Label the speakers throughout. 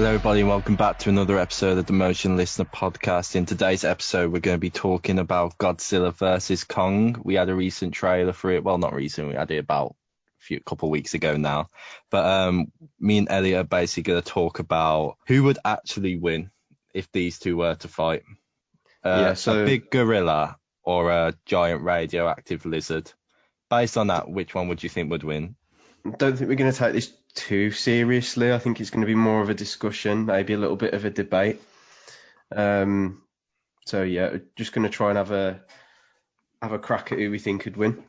Speaker 1: Hello, everybody, and welcome back to another episode of the Motion Listener Podcast. In today's episode, we're going to be talking about Godzilla versus Kong. We had a recent trailer for it. Well, not recent. We had it about a couple of weeks ago now. But me and Elliot are basically going to talk about who would actually win if these two were to fight. A big gorilla or a giant radioactive lizard. Based on that, which one would you think would win?
Speaker 2: I don't think we're going to take this too seriously. I think it's going to be more of a discussion, maybe a little bit of a debate. So yeah, just going to try and have a crack at who we think could win.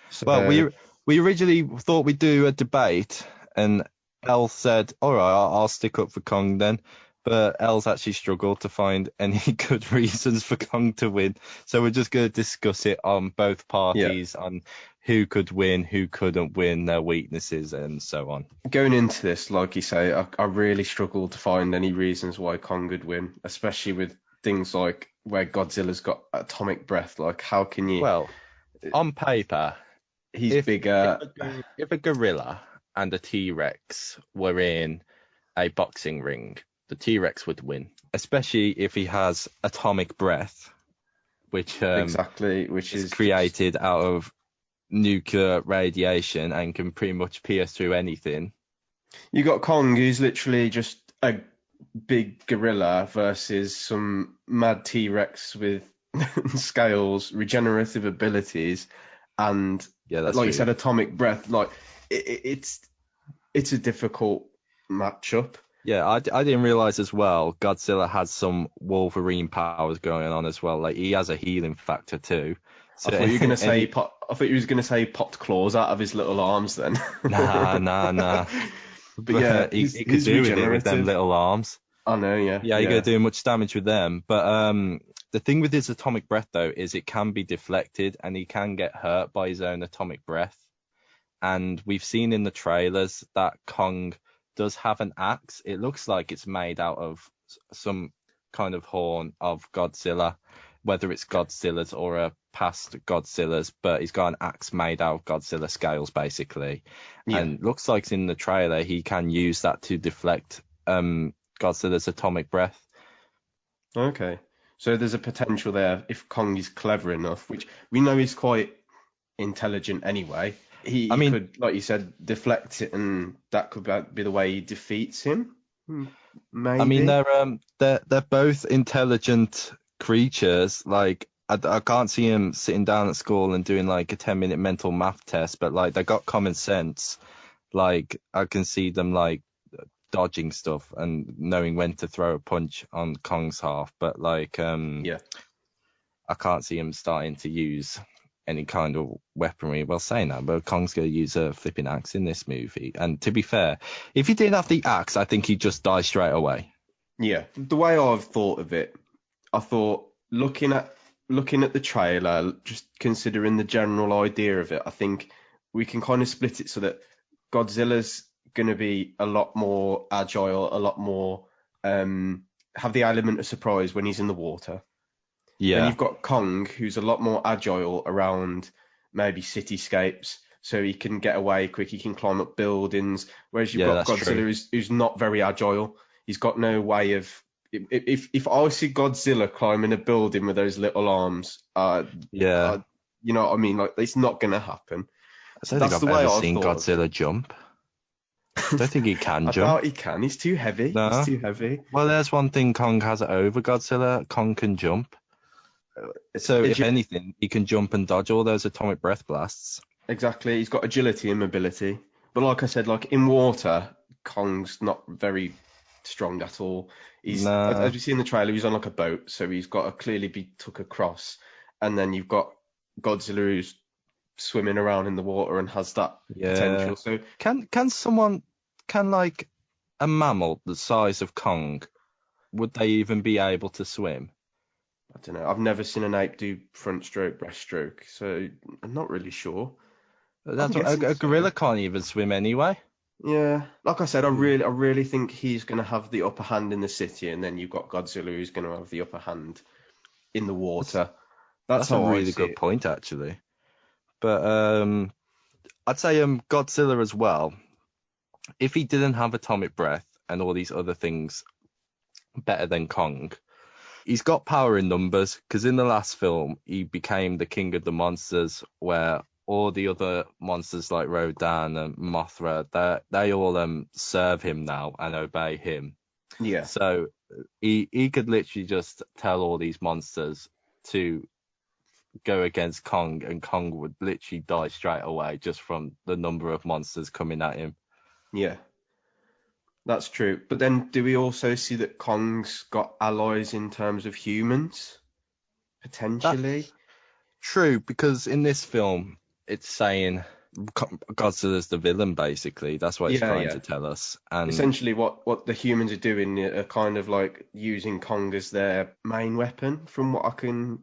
Speaker 2: So,
Speaker 1: well, we originally thought we'd do a debate, and Elle said, "All right, I'll stick up for Kong then." But Elle's actually struggled to find any good reasons for Kong to win. So we're just going to discuss it on both parties, on who could win, who couldn't win, their weaknesses, and so on.
Speaker 2: Going into this, like you say, I really struggled to find any reasons why Kong would win, especially with things like where Godzilla's got atomic breath. Like, how can you...
Speaker 1: Well, on paper,
Speaker 2: he's bigger.
Speaker 1: If a gorilla and a T-Rex were in a boxing ring, the T-Rex would win, especially if he has atomic breath, which is created out of nuclear radiation and can pretty much pierce through anything.
Speaker 2: You got Kong, who's literally just a big gorilla, versus some mad T-Rex with scales, regenerative abilities, and like you said, atomic breath. Like it's a difficult matchup.
Speaker 1: Yeah, I didn't realize as well. Godzilla has some Wolverine powers going on as well. Like, he has a healing factor too. So,
Speaker 2: I thought you were going to say popped claws out of his little arms then.
Speaker 1: Nah. But yeah, he could do it with them little arms.
Speaker 2: I know, yeah.
Speaker 1: Yeah, you're going to do much damage with them. But the thing with his atomic breath, though, is it can be deflected and he can get hurt by his own atomic breath. And we've seen in the trailers that Kong does have an axe. It looks like it's made out of some kind of horn of Godzilla, whether it's Godzilla's or a past Godzilla's, but he's got an axe made out of Godzilla scales, basically. Yeah. And looks like in the trailer he can use that to deflect Godzilla's atomic breath.
Speaker 2: Okay. So there's a potential there if Kong is clever enough, which we know he's quite intelligent anyway. He could, like you said, deflect it, and that could be the way he defeats him. Maybe.
Speaker 1: I mean, they're both intelligent creatures. Like, I can't see him sitting down at school and doing like a 10-minute mental math test, but like they got common sense. Like, I can see them like dodging stuff and knowing when to throw a punch on Kong's half. But like, I can't see him starting to use any kind of weaponry. Well, saying that, but Kong's going to use a flipping axe in this movie. And to be fair, if he didn't have the axe, I think he'd just die straight away.
Speaker 2: Yeah, the way I've thought of it, I thought looking at the trailer, just considering the general idea of it, I think we can kind of split it so that Godzilla's going to be a lot more agile, a lot more have the element of surprise when he's in the water. Yeah. And you've got Kong, who's a lot more agile around maybe cityscapes, so he can get away quick, he can climb up buildings, whereas you've got Godzilla who's not very agile. He's got no way of... If I see Godzilla climbing a building with those little arms, you know what I mean? Like, it's not going to happen.
Speaker 1: I don't think I've ever seen Godzilla jump. I don't think he can jump.
Speaker 2: I doubt he can. He's too heavy. No. He's too heavy.
Speaker 1: Well, there's one thing Kong has over Godzilla. Kong can jump. So if anything, he can jump and dodge all those atomic breath blasts.
Speaker 2: Exactly. He's got agility and mobility. But like I said, like in water, Kong's not very strong at all. As we see in the trailer, he's on like a boat, so he's got to clearly be took across. And then you've got Godzilla who's swimming around in the water and has that potential. So
Speaker 1: can like a mammal the size of Kong, would they even be able to swim?
Speaker 2: I don't know. I've never seen an ape do front stroke, breaststroke, so I'm not really sure.
Speaker 1: A gorilla can't even swim anyway.
Speaker 2: Yeah, like I said, I really think he's going to have the upper hand in the city, and then you've got Godzilla who's going to have the upper hand in the water.
Speaker 1: That's a really good point, actually. But I'd say Godzilla as well. If he didn't have atomic breath and all these other things better than Kong. He's got power in numbers because in the last film he became the king of the monsters, where all the other monsters like Rodan and Mothra, they all serve him now and obey him.
Speaker 2: Yeah.
Speaker 1: So he could literally just tell all these monsters to go against Kong, and Kong would literally die straight away just from the number of monsters coming at him.
Speaker 2: Yeah. That's true. But then do we also see that Kong's got allies in terms of humans? Potentially?
Speaker 1: That's true, because in this film it's saying Godzilla's the villain, basically. That's what it's
Speaker 2: Yeah,
Speaker 1: trying
Speaker 2: yeah.
Speaker 1: to tell us. And
Speaker 2: Essentially what the humans are doing are kind of like using Kong as their main weapon, from what I can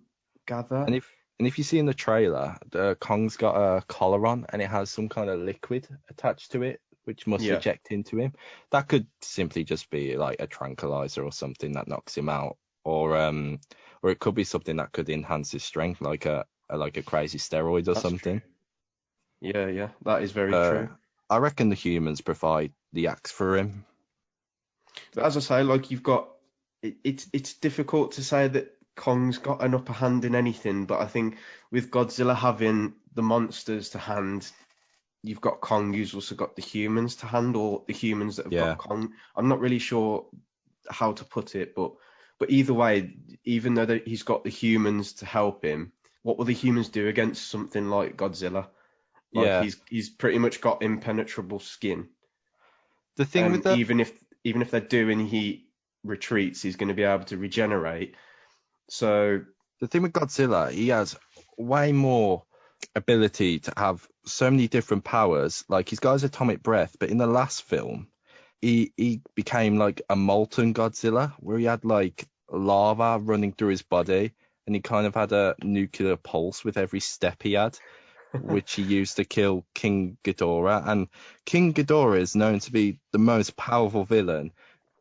Speaker 2: gather.
Speaker 1: and if you see in the trailer, the Kong's got a collar on and it has some kind of liquid attached to it, which must
Speaker 2: Yeah.
Speaker 1: eject into him. That could simply just be like a tranquilizer or something that knocks him out, or it could be something that could enhance his strength, like a crazy steroid or
Speaker 2: That's true.
Speaker 1: something.
Speaker 2: Yeah, yeah. That is very
Speaker 1: Uh,
Speaker 2: true.
Speaker 1: I reckon the humans provide the axe for him.
Speaker 2: But as I say, like you've got it's difficult to say that Kong's got an upper hand in anything, but I think with Godzilla having the monsters to hand, you've got Kong who's also got the humans to hand, or the humans that have got
Speaker 1: Yeah,
Speaker 2: Kong. I'm not really sure how to put it, but either way, even though he's got the humans to help him, what will the humans do against something like Godzilla? Like
Speaker 1: yeah.
Speaker 2: he's pretty much got impenetrable skin,
Speaker 1: The thing with
Speaker 2: and
Speaker 1: the
Speaker 2: even if they're doing he retreats, he's going to be able to regenerate. So
Speaker 1: The thing with Godzilla, he has way more ability to have so many different powers. Like he's got his atomic breath, but in the last film, he became like a molten Godzilla, where he had like lava running through his body, and he kind of had a nuclear pulse with every step he had, which he used to kill King Ghidorah. And King Ghidorah is known to be the most powerful villain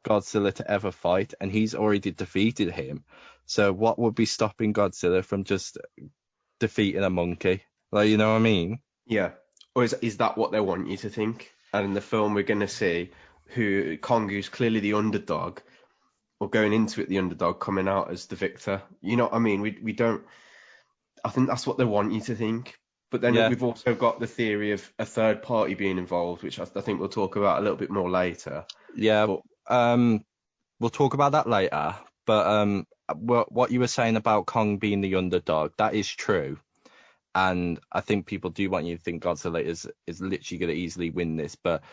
Speaker 1: Godzilla to ever fight, and he's already defeated him. So what would be stopping Godzilla from just defeating a monkey? Like, you know what I mean?
Speaker 2: yeah, or is that what they want you to think? And in the film, we're going to see who Kong, who's clearly the underdog, or going into it the underdog, coming out as the victor. You know what I mean? We don't. I think that's what they want you to think. But then
Speaker 1: Yeah,
Speaker 2: we've also got the theory of a third party being involved, which I think we'll talk about a little bit more later.
Speaker 1: yeah.
Speaker 2: But
Speaker 1: Um, we'll talk about that later. But what you were saying about Kong being the underdog, that is true. And I think people do want you to think Godzilla is literally going to easily win this, but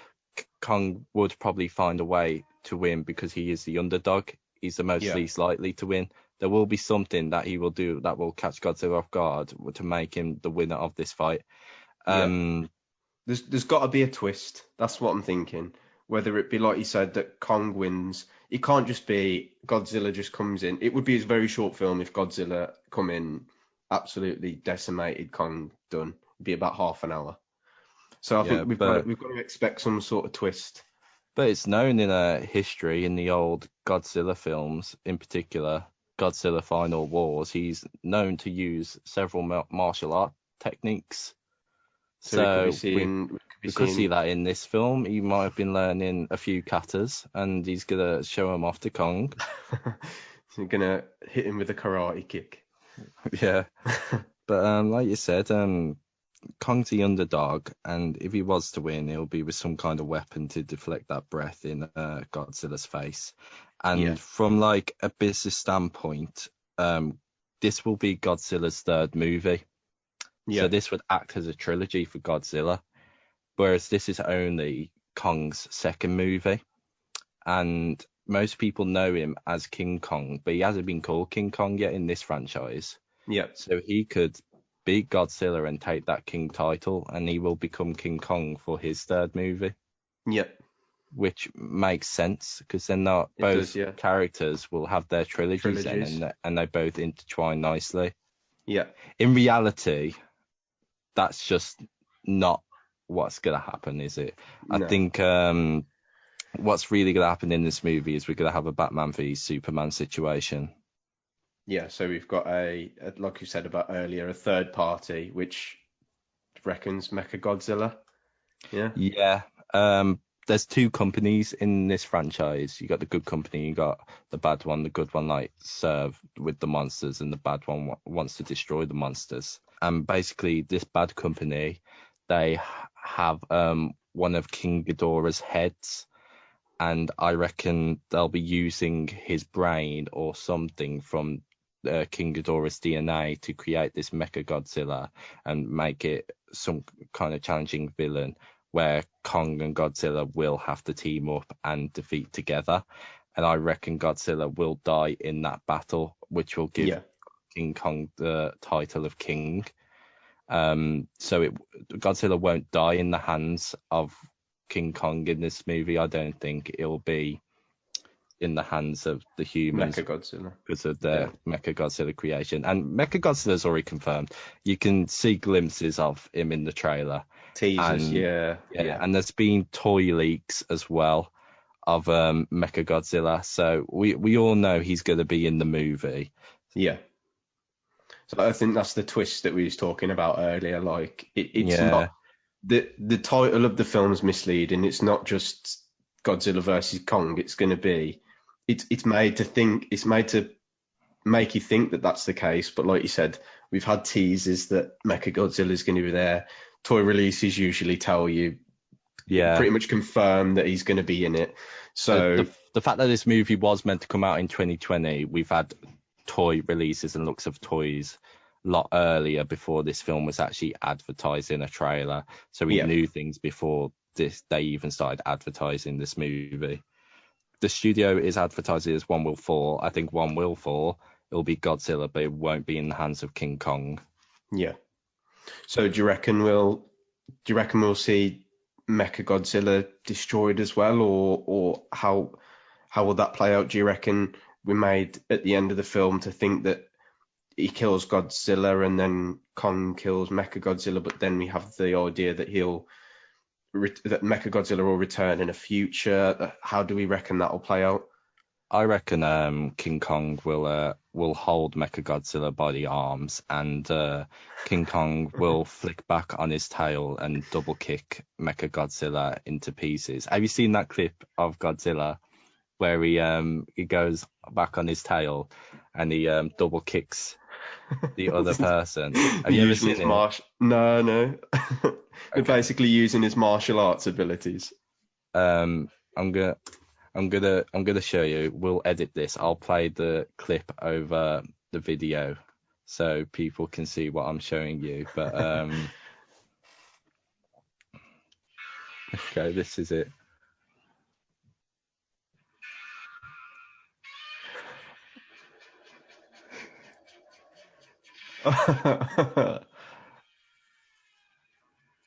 Speaker 1: Kong would probably find a way to win because he is the underdog. He's the most
Speaker 2: yeah,
Speaker 1: least likely to win. There will be something that he will do that will catch Godzilla off guard to make him the winner of this fight.
Speaker 2: yeah.
Speaker 1: Um,
Speaker 2: There's got to be a twist. That's what I'm thinking. Whether it be like you said that Kong wins, it can't just be Godzilla just comes in. It would be a very short film if Godzilla come in, absolutely decimated Kong, done. It'd be about half an hour. So I
Speaker 1: yeah,
Speaker 2: think we've got to expect some sort of twist.
Speaker 1: but it's known in history in the old Godzilla films, in particular Godzilla Final Wars. He's known to use several martial art techniques.
Speaker 2: So we could be
Speaker 1: So we
Speaker 2: seeing we could be
Speaker 1: we could see
Speaker 2: seeing
Speaker 1: that in this film. He might have been learning a few katas, and he's gonna show him off to Kong.
Speaker 2: You're gonna hit him with a karate kick.
Speaker 1: Yeah, but like you said, Kong's the underdog, and if he was to win, it'll be with some kind of weapon to deflect that breath in Godzilla's face.
Speaker 2: Yeah,
Speaker 1: And from like a business standpoint, this will be Godzilla's third movie. So
Speaker 2: yeah,
Speaker 1: this would act as a trilogy for Godzilla, whereas this is only Kong's second movie. And most people know him as King Kong, but he hasn't been called King Kong yet in this franchise.
Speaker 2: yeah,
Speaker 1: So he could beat Godzilla and take that King title, and he will become King Kong for his third movie,
Speaker 2: yeah.
Speaker 1: which makes sense because then not
Speaker 2: It does,
Speaker 1: both
Speaker 2: yeah.
Speaker 1: characters will have their trilogies then,
Speaker 2: Trilogies.
Speaker 1: and they both intertwine nicely.
Speaker 2: Yeah,
Speaker 1: In reality, that's just not what's gonna happen, is it? I
Speaker 2: no.
Speaker 1: think what's really gonna happen in this movie is we're gonna have a Batman v Superman situation.
Speaker 2: Yeah, so we've got like you said about earlier, a third party which reckons Mechagodzilla. Yeah,
Speaker 1: Yeah. Um, there's two companies in this franchise. You got the good company, you got the bad one. The good one like serve with the monsters, and the bad one wants to destroy the monsters. And basically, this bad company, they have one of King Ghidorah's heads, and I reckon they'll be using his brain or something from King Ghidorah's DNA to create this Mecha Godzilla and make it some kind of challenging villain where Kong and Godzilla will have to team up and defeat together. And I reckon Godzilla will die in that battle, which will give
Speaker 2: Yeah.
Speaker 1: King Kong the title of king. So Godzilla won't die in the hands of King Kong in this movie. I don't think it'll be in the hands of the humans
Speaker 2: Mechagodzilla.
Speaker 1: because of their Mecha Godzilla creation. And Mecha Godzilla's already confirmed. You can see glimpses of him in the trailer.
Speaker 2: Teasers,
Speaker 1: And
Speaker 2: yeah.
Speaker 1: and there's been toy leaks as well of Mecha Godzilla. So we all know he's going to be in the movie.
Speaker 2: Yeah. So I think that's the twist that we was talking about earlier. Like it's
Speaker 1: Yeah.
Speaker 2: not the title of the film's misleading. It's not just Godzilla versus Kong. It's going to be it's made to make you think that that's the case. But like you said, we've had teasers that Mechagodzilla is going to be there. Toy releases usually tell you pretty much confirm that he's going to be in it. So
Speaker 1: the fact that this movie was meant to come out in 2020, we've had toy releases and looks of toys a lot earlier before this film was actually advertised in a trailer. So we knew things before they even started advertising this movie. The studio is advertising as One Will Fall. I think One Will Fall. It'll be Godzilla, but it won't be in the hands of King Kong.
Speaker 2: Yeah. So do you reckon we'll see Mechagodzilla destroyed as well, or how will that play out? Do you reckon we're made at the end of the film to think that he kills Godzilla and then Kong kills Mechagodzilla, but then we have the idea that that Mechagodzilla will return in a future? How do we reckon that will play out?
Speaker 1: I reckon King Kong will hold Mechagodzilla by the arms, and King Kong will flick back on his tail and double kick Mechagodzilla into pieces. Have you seen that clip of Godzilla where he goes back on his tail and he double kicks the other person? Have you ever seen it?
Speaker 2: No. We're basically using his martial arts abilities.
Speaker 1: I'm gonna show you. We'll edit this. I'll play the clip over the video so people can see what I'm showing you. But okay, this is it.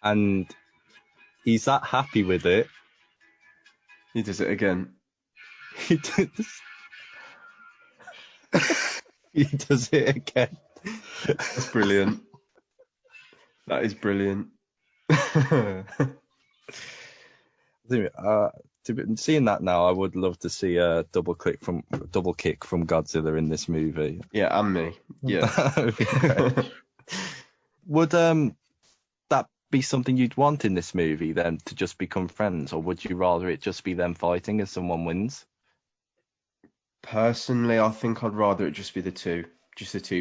Speaker 1: And he's that happy with it.
Speaker 2: He does it again.
Speaker 1: He does it again.
Speaker 2: That's brilliant. That is brilliant.
Speaker 1: Seeing that now, I would love to see a double kick from Godzilla in this movie.
Speaker 2: Yeah, and me. Yeah.
Speaker 1: Would that be something you'd want in this movie then, to just become friends, or would you rather it just be them fighting and someone wins?
Speaker 2: Personally, I think I'd rather it just be the two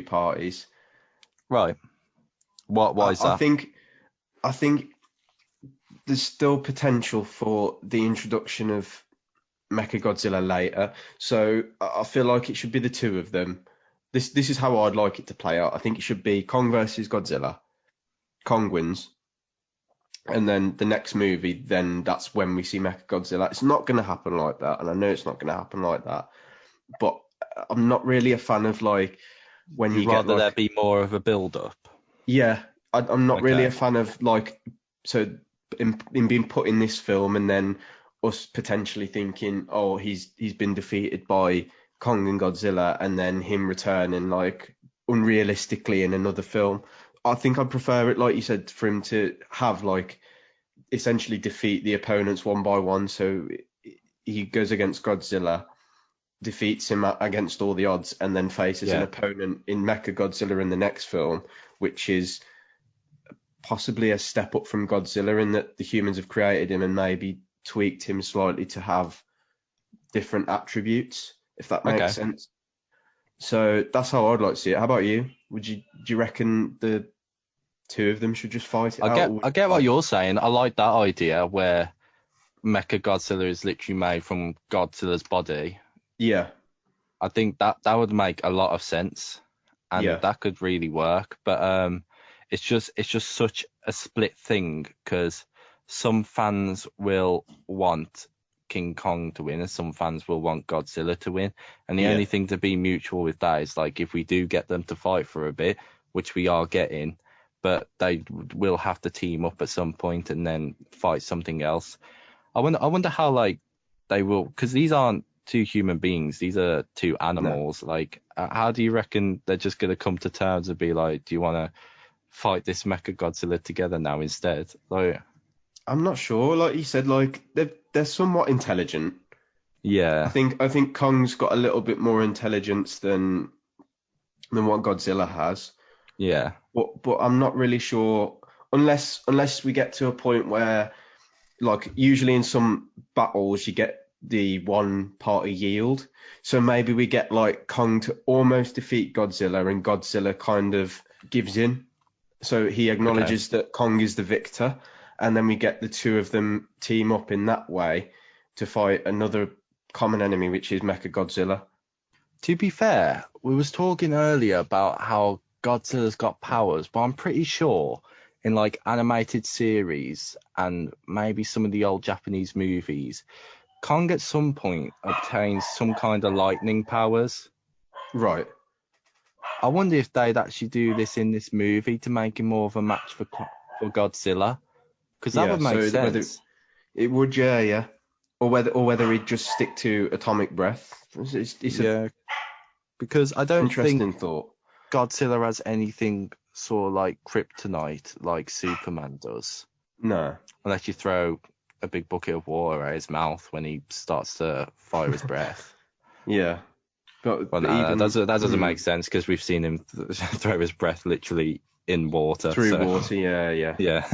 Speaker 2: parties.
Speaker 1: Right. Why is that?
Speaker 2: I think there's still potential for the introduction of Mechagodzilla later. So I feel like it should be the two of them. This is how I'd like it to play out. I think it should be Kong versus Godzilla. Kong wins. And then the next movie, then that's when we see Mechagodzilla. It's not going to happen like that, and I know it's not going to happen like that. But I'm not really a fan of like when you
Speaker 1: rather
Speaker 2: get like,
Speaker 1: there be more of a build-up.
Speaker 2: Yeah, I'm not really a fan of like in being put in this film and then us potentially thinking, oh, he's been defeated by Kong and Godzilla, and then him returning like unrealistically in another film. I think I'd prefer it, like you said, for him to have like essentially defeat the opponents one by one. So he goes against Godzilla, defeats him against all the odds, and then faces an opponent in Mechagodzilla in the next film, which is possibly a step up from Godzilla in that the humans have created him and maybe tweaked him slightly to have different attributes, if that makes
Speaker 1: Okay.
Speaker 2: sense. So that's how I'd like to see it. How about you? Do you reckon the two of them should just fight it
Speaker 1: I
Speaker 2: out,
Speaker 1: get
Speaker 2: or would
Speaker 1: I
Speaker 2: you
Speaker 1: get what
Speaker 2: like?
Speaker 1: you're saying. I like that idea where Mecha Godzilla is literally made from Godzilla's body.
Speaker 2: Yeah,
Speaker 1: I think that would make a lot of sense, and
Speaker 2: yeah,
Speaker 1: that could really work. But it's just such a split thing because some fans will want King Kong to win, and some fans will want Godzilla to win. And the
Speaker 2: yeah,
Speaker 1: only thing to be mutual with that is like if we do get them to fight for a bit, which we are getting, but they will have to team up at some point and then fight something else. I wonder how like they will, because these aren't two human beings; these are two
Speaker 2: no.
Speaker 1: animals. Like, how do you reckon they're just gonna come to terms and be like, "Do you want to fight this Mecha Godzilla together now instead?" Like,
Speaker 2: I'm not sure. Like you said, like they're somewhat intelligent. I
Speaker 1: yeah,
Speaker 2: think I think Kong's got a little bit more intelligence than what Godzilla has.
Speaker 1: yeah,
Speaker 2: But I'm not really sure unless we get to a point where, like, usually in some battles you get the one party yield. So maybe we get like Kong to almost defeat Godzilla and Godzilla kind of gives in. So he
Speaker 1: okay.
Speaker 2: acknowledges that Kong is the victor, and then we get the two of them team up in that way to fight another common enemy, which is Mechagodzilla.
Speaker 1: To be fair, we was talking earlier about how Godzilla's got powers, but I'm pretty sure in like animated series and maybe some of the old Japanese movies, Kong at some point obtains some kind of lightning powers.
Speaker 2: Right.
Speaker 1: I wonder if they'd actually do this in this movie to make him more of a match for Godzilla, because that
Speaker 2: Yeah.
Speaker 1: would make
Speaker 2: So whether
Speaker 1: sense.
Speaker 2: it would, yeah, yeah, or whether he'd just stick to atomic breath. It's a
Speaker 1: Yeah, because I don't think
Speaker 2: interesting thought.
Speaker 1: Godzilla has anything sort of like kryptonite like Superman does,
Speaker 2: No.
Speaker 1: unless you throw a big bucket of water at his mouth when he starts to fire his breath.
Speaker 2: Yeah.
Speaker 1: Well,
Speaker 2: But
Speaker 1: no,
Speaker 2: even
Speaker 1: that doesn't make sense because we've seen him throw his breath literally in water.
Speaker 2: through
Speaker 1: So
Speaker 2: water, yeah, yeah,
Speaker 1: yeah,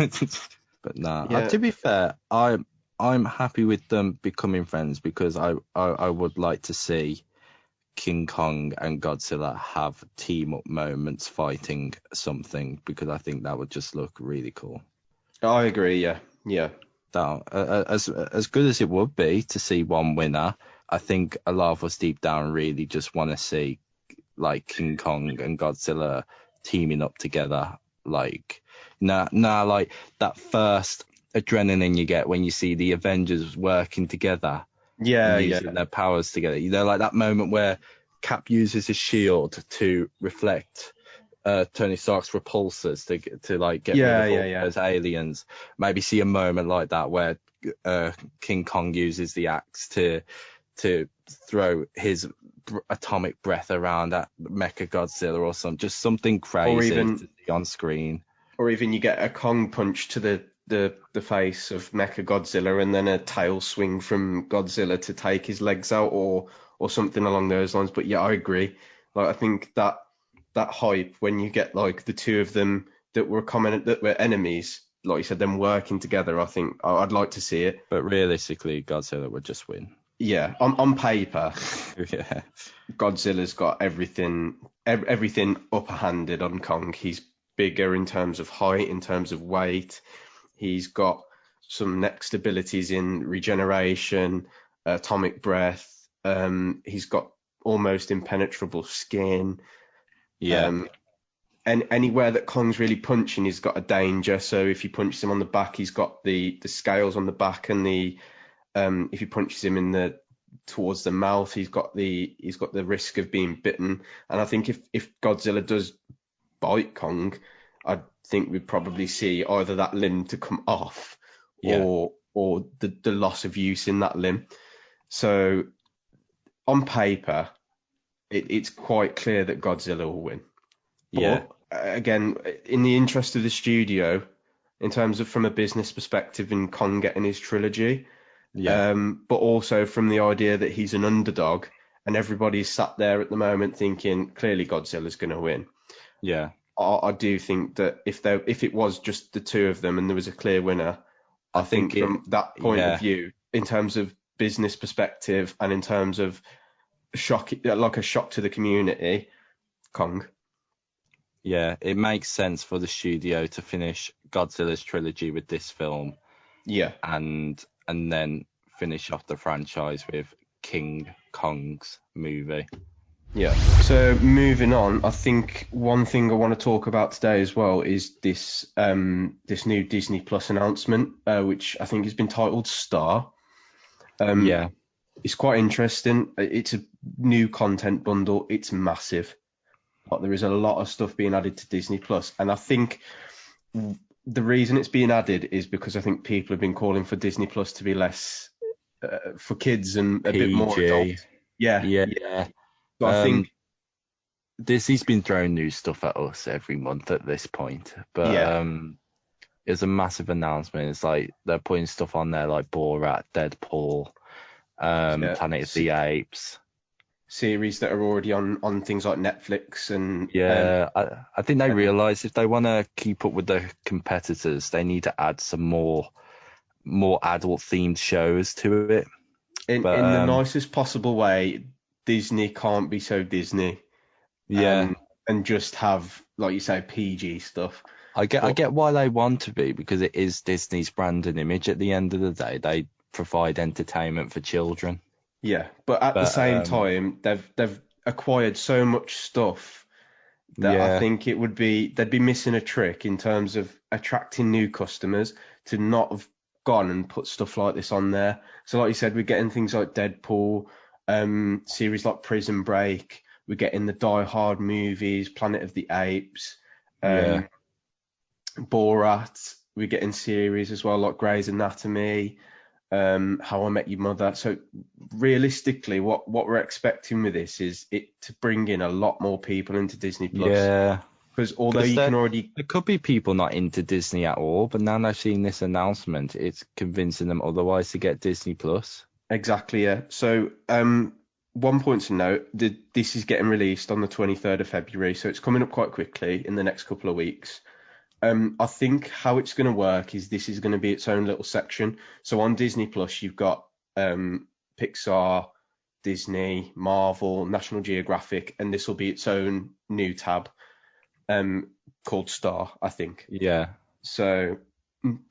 Speaker 1: but nah.
Speaker 2: yeah,
Speaker 1: To be fair, I'm happy with them becoming friends because I would like to see King Kong and Godzilla have team up moments fighting something because I think that would just look really cool.
Speaker 2: I agree. Yeah, yeah,
Speaker 1: That as good as it would be to see one winner, I think a lot of us deep down really just want to see like King Kong and Godzilla teaming up together. Like like that first adrenaline you get when you see the Avengers working together and
Speaker 2: yeah, yeah,
Speaker 1: using their powers together. You know, like that moment where Cap uses his shield to reflect Tony Stark's repulsors to like get rid
Speaker 2: yeah,
Speaker 1: of
Speaker 2: yeah,
Speaker 1: all
Speaker 2: yeah,
Speaker 1: those aliens. Maybe see a moment like that where King Kong uses the axe to throw his atomic breath around at Mecha Godzilla or just something
Speaker 2: or
Speaker 1: crazy to
Speaker 2: even
Speaker 1: see on screen.
Speaker 2: or even you get a Kong punch to the face of Mecha Godzilla, and then a tail swing from Godzilla to take his legs out, or something along those lines. But yeah, I agree. Like I think that hype when you get like the two of them that were enemies, like you said, them working together. I think I'd like to see it.
Speaker 1: But realistically, Godzilla would just win.
Speaker 2: Yeah, on paper,
Speaker 1: Yeah,
Speaker 2: Godzilla's got everything upper handed on Kong. He's bigger in terms of height, in terms of weight. He's got some next abilities in regeneration, atomic breath. He's got almost impenetrable skin.
Speaker 1: yeah,
Speaker 2: Um, and anywhere that Kong's really punching, he's got a danger. So if he punches him on the back, he's got the scales on the back, and the if he punches him in the towards the mouth, he's got the risk of being bitten. And I think if Godzilla does bite Kong, I think we'd probably see either that limb to come off,
Speaker 1: yeah,
Speaker 2: or the loss of use in that limb. So on paper, it's quite clear that Godzilla will win.
Speaker 1: yeah,
Speaker 2: But again, in the interest of the studio, in terms of from a business perspective, in Kong getting his trilogy,
Speaker 1: yeah,
Speaker 2: but also from the idea that he's an underdog, and everybody's sat there at the moment thinking clearly Godzilla's going to win.
Speaker 1: yeah.
Speaker 2: I do think that if it was just the two of them and there was a clear winner,
Speaker 1: I
Speaker 2: I think
Speaker 1: think it,
Speaker 2: from that point of
Speaker 1: yeah,
Speaker 2: view, in terms of business perspective and in terms of shock, like a shock to the community, Kong.
Speaker 1: Yeah, it makes sense for the studio to finish Godzilla's trilogy with this film
Speaker 2: Yeah,
Speaker 1: and then finish off the franchise with King Kong's movie.
Speaker 2: yeah. So moving on, I think one thing I want to talk about today as well is this new Disney Plus announcement, which I think has been titled Star.
Speaker 1: Yeah,
Speaker 2: It's quite interesting. It's a new content bundle. It's massive. Like, there is a lot of stuff being added to Disney Plus, and I think the reason it's being added is because I think people have been calling for Disney Plus to be less for kids and a bit more
Speaker 1: PG.
Speaker 2: adult. Yeah, yeah.
Speaker 1: Yeah.
Speaker 2: So I
Speaker 1: Um,
Speaker 2: think,
Speaker 1: Disney's been throwing new stuff at us every month at this point, but
Speaker 2: yeah,
Speaker 1: it's a massive announcement. It's like they're putting stuff on there like Borat, Deadpool,
Speaker 2: yeah.
Speaker 1: Planet of the Apes.
Speaker 2: Series that are already on things like Netflix
Speaker 1: Yeah, I think they
Speaker 2: and
Speaker 1: realize if they want to keep up with the competitors, they need to add some more adult themed shows to it. But
Speaker 2: in the nicest possible way, Disney can't be so Disney
Speaker 1: yeah,
Speaker 2: and just have, like you say, PG stuff.
Speaker 1: I
Speaker 2: But
Speaker 1: get why they want to be because it is Disney's brand and image. At the end of the day, they provide entertainment for children.
Speaker 2: yeah, but at the
Speaker 1: But
Speaker 2: same time, they've acquired so much stuff that I
Speaker 1: yeah,
Speaker 2: think they'd be missing a trick in terms of attracting new customers to not have gone and put stuff like this on there. So like you said, we're getting things like Deadpool, series like Prison Break, we're getting the Die Hard movies, Planet of the Apes,
Speaker 1: yeah,
Speaker 2: um, Borat, we're getting series as well like Grey's Anatomy, How I Met Your Mother. So realistically, what we're expecting with this is it to bring in a lot more people into Disney Plus.
Speaker 1: yeah.
Speaker 2: Because although
Speaker 1: Because
Speaker 2: you can already
Speaker 1: there could be people not into Disney at all, but now they've seen this announcement, it's convincing them otherwise to get Disney Plus.
Speaker 2: exactly, yeah. So one point to note, this is getting released on the 23rd of February, so it's coming up quite quickly in the next couple of weeks. I think how it's going to work is this is going to be its own little section. So on Disney Plus, you've got Pixar, Disney, Marvel, National Geographic, and this will be its own new tab called Star, I think.
Speaker 1: Yeah,
Speaker 2: So,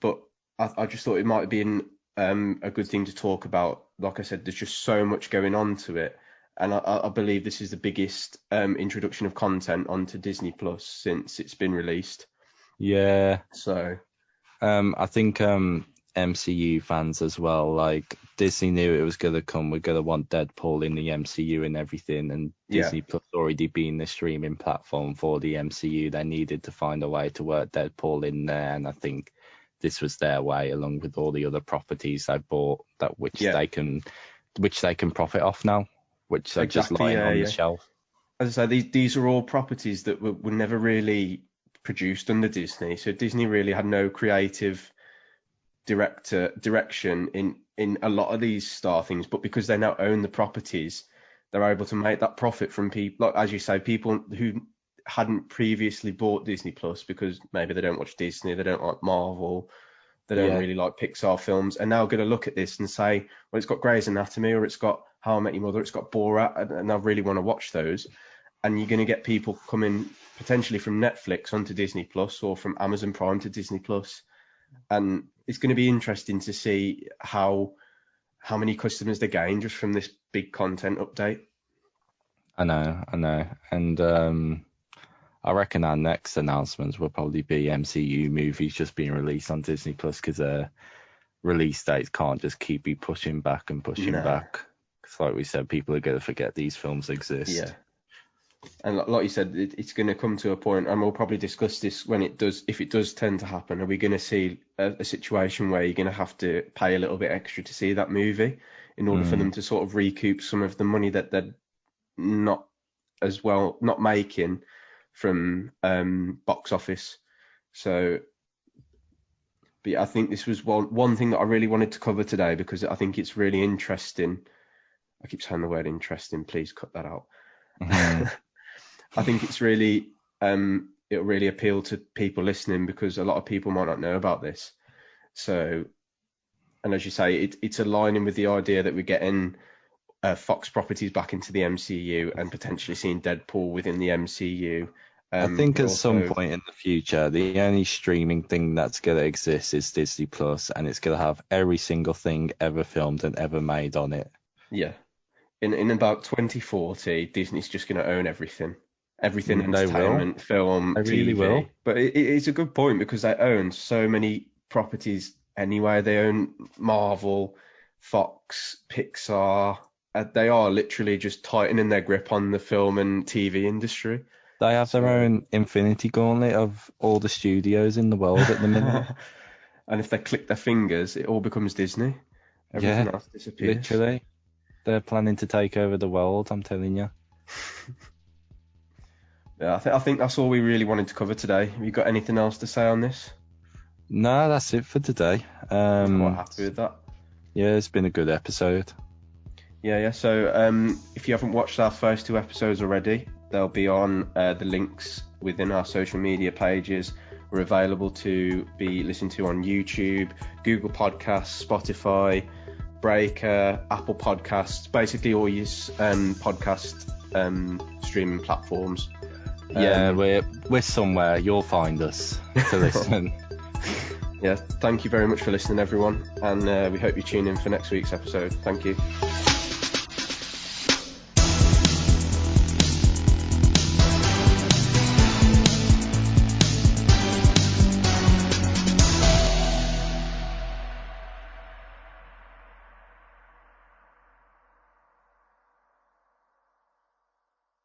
Speaker 2: but I just thought it might have been a good thing to talk about. Like I said, there's just so much going on to it, and I believe this is the biggest introduction of content onto Disney Plus since it's been released.
Speaker 1: yeah.
Speaker 2: So,
Speaker 1: I think MCU fans as well, like Disney knew it was gonna come. We're gonna want Deadpool in the MCU and everything, and
Speaker 2: yeah,
Speaker 1: Disney Plus already being the streaming platform for the MCU, they needed to find a way to work Deadpool in there, and I think this was their way, along with all the other properties they bought, that
Speaker 2: yeah,
Speaker 1: which they can profit off now, which are just
Speaker 2: exactly.
Speaker 1: lying
Speaker 2: Yeah,
Speaker 1: on the
Speaker 2: yeah.
Speaker 1: shelf.
Speaker 2: As I say, these are all properties that were never really produced under Disney. So Disney really had no creative direction in a lot of these Star things, but because they now own the properties, they're able to make that profit from people, like as you say, people who hadn't previously bought Disney Plus because maybe they don't watch Disney, they don't like Marvel, they don't
Speaker 1: Yeah,
Speaker 2: really like Pixar films, and now going to look at this and say, well, it's got Grey's Anatomy or it's got How I Met Your Mother, it's got Borat, and I really want to watch those. And you're going to get people coming potentially from Netflix onto Disney Plus or from Amazon Prime to Disney Plus, and it's going to be interesting to see how many customers they gain just from this big content update.
Speaker 1: I know, and I reckon our next announcements will probably be MCU movies just being released on Disney Plus because release dates can't just keep be pushing back and pushing
Speaker 2: Nah,
Speaker 1: back. 'Cause like we said, people are going to forget these films exist.
Speaker 2: yeah, and like you said, it's going to come to a point, and we'll probably discuss this when it does, if it does tend to happen. Are we going to see a situation where you're going to have to pay a little bit extra to see that movie in order for them
Speaker 1: Mm,
Speaker 2: to sort of recoup some of the money that they're not not making from box office? So, but yeah, I think this was one thing that I really wanted to cover today because I think it's really interesting. I keep saying the word interesting. Please cut that out.
Speaker 1: mhm.
Speaker 2: I think it's really it'll really appeal to people listening because a lot of people might not know about this. So And as you say, it's aligning with the idea that we're getting Fox properties back into the MCU and potentially seeing Deadpool within the MCU.
Speaker 1: I think
Speaker 2: But
Speaker 1: at some
Speaker 2: also,
Speaker 1: point in the future, the only streaming thing that's going to exist is Disney Plus, and it's going to have every single thing ever filmed and ever made on it.
Speaker 2: yeah, in about 2040, Disney's just going to own everything. Everything
Speaker 1: They will.
Speaker 2: entertainment, film,
Speaker 1: They really
Speaker 2: TV.
Speaker 1: will.
Speaker 2: But it's a good point because they own so many properties anyway. They own Marvel, Fox, Pixar. They are literally just tightening their grip on the film and TV industry.
Speaker 1: They have their
Speaker 2: So,
Speaker 1: own infinity gauntlet of all the studios in the world at the minute.
Speaker 2: and if they click their fingers, it all becomes Disney. Everything
Speaker 1: Yeah,
Speaker 2: else disappears.
Speaker 1: literally. They're planning to take over the world, I'm telling you.
Speaker 2: Yeah, I think that's all we really wanted to cover today. Have you got anything else to say on this?
Speaker 1: No, that's it for today.
Speaker 2: I'm quite happy with that.
Speaker 1: Yeah, it's been a good episode.
Speaker 2: Yeah. So if you haven't watched our first 2 episodes already, they'll be on the links within our social media pages. We're available to be listened to on YouTube, Google Podcasts, Spotify, Breaker, Apple Podcasts, basically all your podcast streaming platforms.
Speaker 1: Yeah, we're somewhere. You'll find us to listen.
Speaker 2: Yeah, thank you very much for listening, everyone, and we hope you tune in for next week's episode. Thank you.